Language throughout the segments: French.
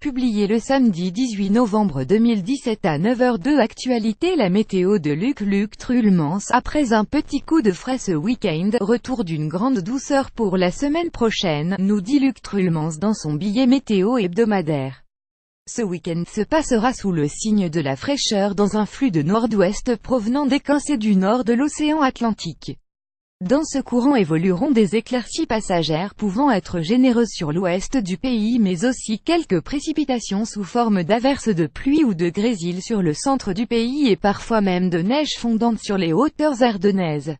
Publié le samedi 18 novembre 2017 à 9h02. Actualité. La météo de Luc Trulmans. Après un petit coup de frais ce week-end, retour d'une grande douceur pour la semaine prochaine, nous dit Luc Trulmans dans son billet météo hebdomadaire. Ce week-end se passera sous le signe de la fraîcheur dans un flux de nord-ouest provenant des coins et du nord de l'océan Atlantique. Dans ce courant évolueront des éclaircies passagères pouvant être généreuses sur l'ouest du pays mais aussi quelques précipitations sous forme d'averses de pluie ou de grésil sur le centre du pays et parfois même de neige fondante sur les hauteurs ardennaises.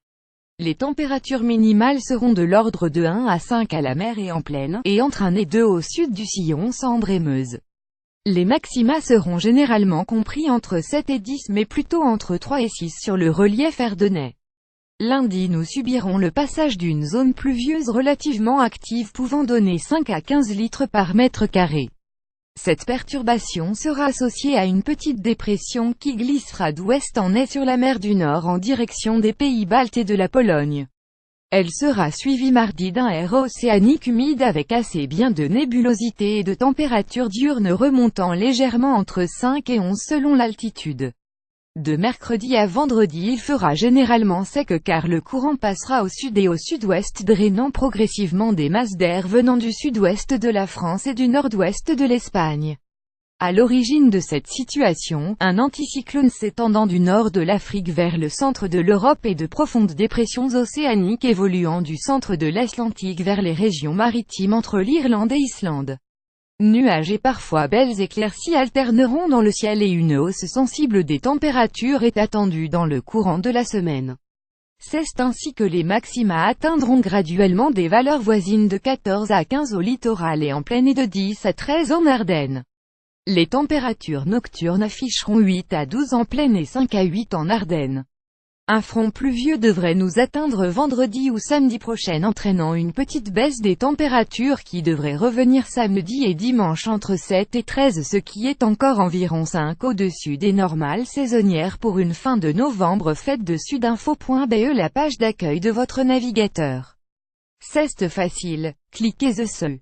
Les températures minimales seront de l'ordre de 1 à 5 à la mer et en plaine, et entre 1 et 2 au sud du sillon Sambre-et-Meuse. Les maxima seront généralement compris entre 7 et 10 mais plutôt entre 3 et 6 sur le relief ardennais. Lundi, nous subirons le passage d'une zone pluvieuse relativement active pouvant donner 5 à 15 litres par mètre carré. Cette perturbation sera associée à une petite dépression qui glissera d'ouest en est sur la mer du Nord en direction des pays baltes et de la Pologne. Elle sera suivie mardi d'un air océanique humide avec assez bien de nébulosité et de températures diurnes remontant légèrement entre 5 et 11 selon l'altitude. De mercredi à vendredi, il fera généralement sec car le courant passera au sud et au sud-ouest drainant progressivement des masses d'air venant du sud-ouest de la France et du nord-ouest de l'Espagne. À l'origine de cette situation, un anticyclone s'étendant du nord de l'Afrique vers le centre de l'Europe et de profondes dépressions océaniques évoluant du centre de l'Atlantique vers les régions maritimes entre l'Irlande et Islande. Nuages et parfois belles éclaircies alterneront dans le ciel et une hausse sensible des températures est attendue dans le courant de la semaine. C'est ainsi que les maxima atteindront graduellement des valeurs voisines de 14 à 15 au littoral et en plaine et de 10 à 13 en Ardennes. Les températures nocturnes afficheront 8 à 12 en plaine et 5 à 8 en Ardennes. Un front pluvieux devrait nous atteindre vendredi ou samedi prochain entraînant une petite baisse des températures qui devrait revenir samedi et dimanche entre 7 et 13 ce qui est encore environ 5 au-dessus des normales saisonnières pour une fin de novembre. Faites de sudinfo.be la page d'accueil de votre navigateur. C'est facile, cliquez dessus.